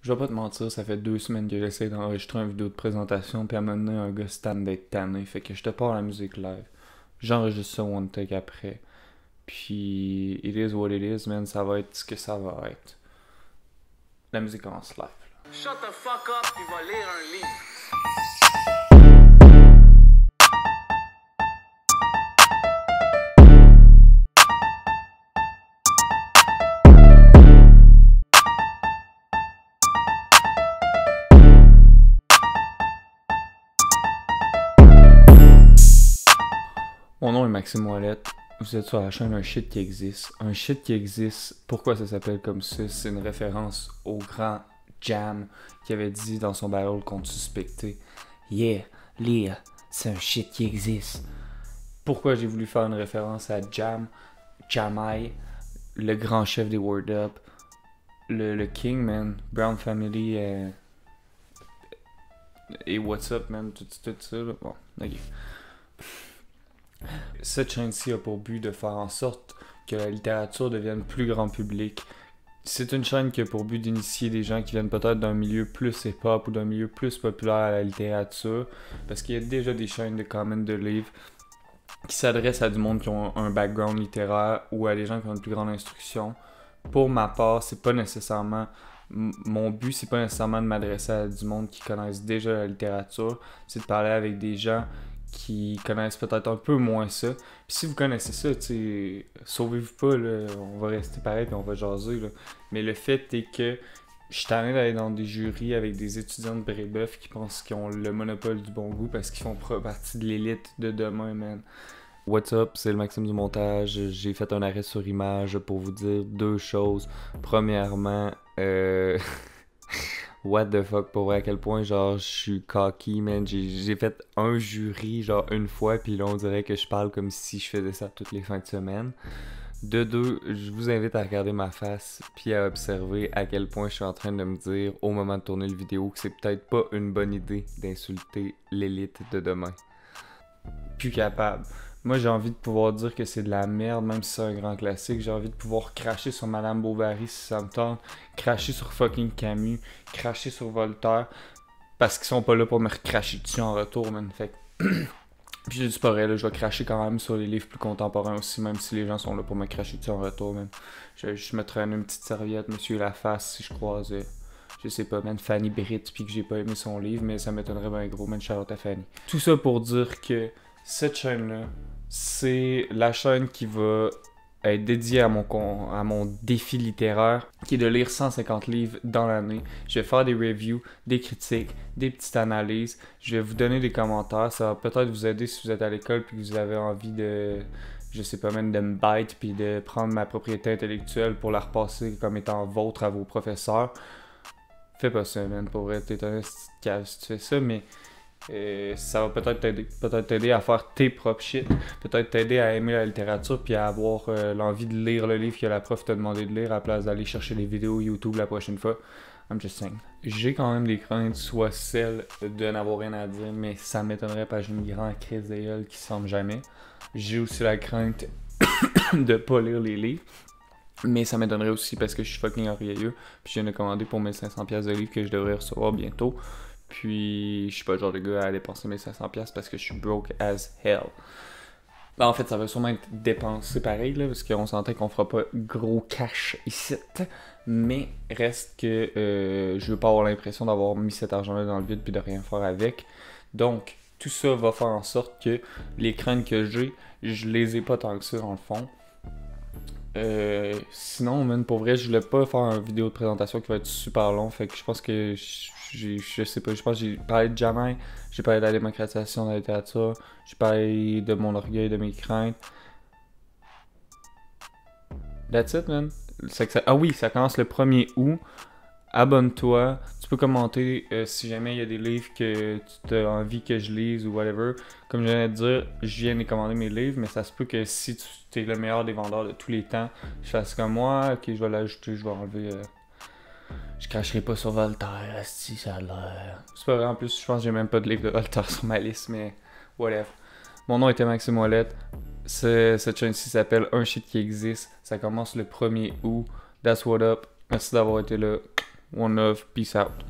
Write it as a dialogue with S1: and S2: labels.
S1: Je vais pas te mentir, ça fait 2 semaines que j'essaie d'enregistrer une vidéo de présentation, puis à un moment donné, un gars stand d'être tanné, fait que je te parle la musique live. J'enregistre ça one take après. Puis, it is what it is, man, ça va être ce que ça va être. La musique commence live.
S2: Shut the fuck up, il va lire un livre.
S1: Mon nom est Maxime Ouellette. Vous êtes sur la chaîne Un Shit qui existe. Un Shit qui existe, pourquoi ça s'appelle comme ça? C'est une référence au grand Jam qui avait dit dans son battle contre Suspecté. Yeah, lire, c'est un shit qui existe. Pourquoi j'ai voulu faire une référence à Jam, Jamai, le grand chef des Word Up, le King, man, Brown Family et What's Up, man, tout ça, là. Bon, ok. Cette chaîne-ci a pour but de faire en sorte que la littérature devienne plus grand public. C'est une chaîne qui a pour but d'initier des gens qui viennent peut-être d'un milieu plus hip-hop ou d'un milieu plus populaire à la littérature, parce qu'il y a déjà des chaînes de comments de livres qui s'adressent à du monde qui ont un background littéraire ou à des gens qui ont une plus grande instruction. Pour ma part, c'est pas nécessairement mon but, c'est pas nécessairement de m'adresser à du monde qui connaissent déjà la littérature, c'est de parler avec des gens qui connaissent peut-être un peu moins ça. Puis si vous connaissez ça, tu sais, sauvez-vous pas, là, on va rester pareil puis on va jaser, là. Mais le fait est que je suis tanné d'aller dans des jurys avec des étudiants de Brébeuf qui pensent qu'ils ont le monopole du bon goût parce qu'ils font partie de l'élite de demain, man. What's up, c'est le Maxime du montage. J'ai fait un arrêt sur image pour vous dire deux choses. Premièrement, what the fuck, pour vrai, à quel point, genre, je suis cocky, man. J'ai fait un jury, genre, une fois, puis là, on dirait que je parle comme si je faisais ça toutes les fins de semaine. De deux, je vous invite à regarder ma face, puis à observer à quel point je suis en train de me dire, au moment de tourner le vidéo, que c'est peut-être pas une bonne idée d'insulter l'élite de demain. Plus capable. Moi, j'ai envie de pouvoir dire que c'est de la merde, même si c'est un grand classique. J'ai envie de pouvoir cracher sur Madame Bovary si ça me tente, cracher sur fucking Camus, cracher sur Voltaire, parce qu'ils sont pas là pour me recracher dessus en retour, man. Fait que... Puis j'ai dit, c'est pas vrai, là, je vais cracher quand même sur les livres plus contemporains aussi, même si les gens sont là pour me cracher dessus en retour, man. Je me traîne une petite serviette, monsieur la face, si je croise, je sais pas, man, Fanny Britt, puis que j'ai pas aimé son livre, mais ça m'étonnerait bien gros, man, Charlotte à Fanny. Tout ça pour dire que cette chaîne-là, c'est la chaîne qui va être dédiée à mon défi littéraire, qui est de lire 150 livres dans l'année. Je vais faire des reviews, des critiques, des petites analyses. Je vais vous donner des commentaires. Ça va peut-être vous aider si vous êtes à l'école puis que vous avez envie de, je sais pas, même de me bite puis de prendre ma propriété intellectuelle pour la repasser comme étant vôtre à vos professeurs. Fais pas ça, man. Pour vrai, t'es un petit cave si tu fais ça, mais ça va peut-être t'aider à faire tes propres shit, peut-être t'aider à aimer la littérature puis à avoir l'envie de lire le livre que la prof t'a demandé de lire à la place d'aller chercher les vidéos YouTube la prochaine fois. I'm just saying. J'ai quand même des craintes, soit celle de n'avoir rien à dire, mais ça m'étonnerait pas, j'ai une grande crise de gueule qui semble jamais. J'ai aussi la crainte de pas lire les livres. Mais ça m'étonnerait aussi parce que je suis fucking orgueilleux. Puis je viens de commander pour 1500$ de livres que je devrais recevoir bientôt. Puis je suis pas le genre de gars à dépenser 1500$ parce que je suis broke as hell. Ben, en fait, ça va sûrement être dépensé pareil, là, parce qu'on s'entend qu'on fera pas gros cash ici. Mais reste que je veux pas avoir l'impression d'avoir mis cet argent-là dans le vide puis de rien faire avec. Donc, tout ça va faire en sorte que les craintes que j'ai, je les ai pas tant que ça dans le fond. Sinon, man, pour vrai, je voulais pas faire une vidéo de présentation qui va être super long. Fait que je pense que je sais pas, je pense que j'ai parlé de Jamais, j'ai parlé de la démocratisation de la littérature, j'ai parlé de mon orgueil, de mes craintes. That's it, man. Ah oui, ça commence le 1er août. Abonne-toi. Tu peux commenter si jamais il y a des livres que tu as envie que je lise ou whatever. Comme je viens de dire, je viens de commander mes livres, mais ça se peut que si tu es le meilleur des vendeurs de tous les temps, je fasse comme moi, ok, je vais l'ajouter, je vais enlever. Je cracherai pas sur Voltaire, si ça a l'air. C'est pas vrai, en plus, je pense que j'ai même pas de livre de Voltaire sur ma liste, mais whatever. Mon nom était Maxime Ouellette. Cette chaîne-ci s'appelle Un Shit qui existe. Ça commence le 1er août. That's what up. Merci d'avoir été là. One love. Peace out.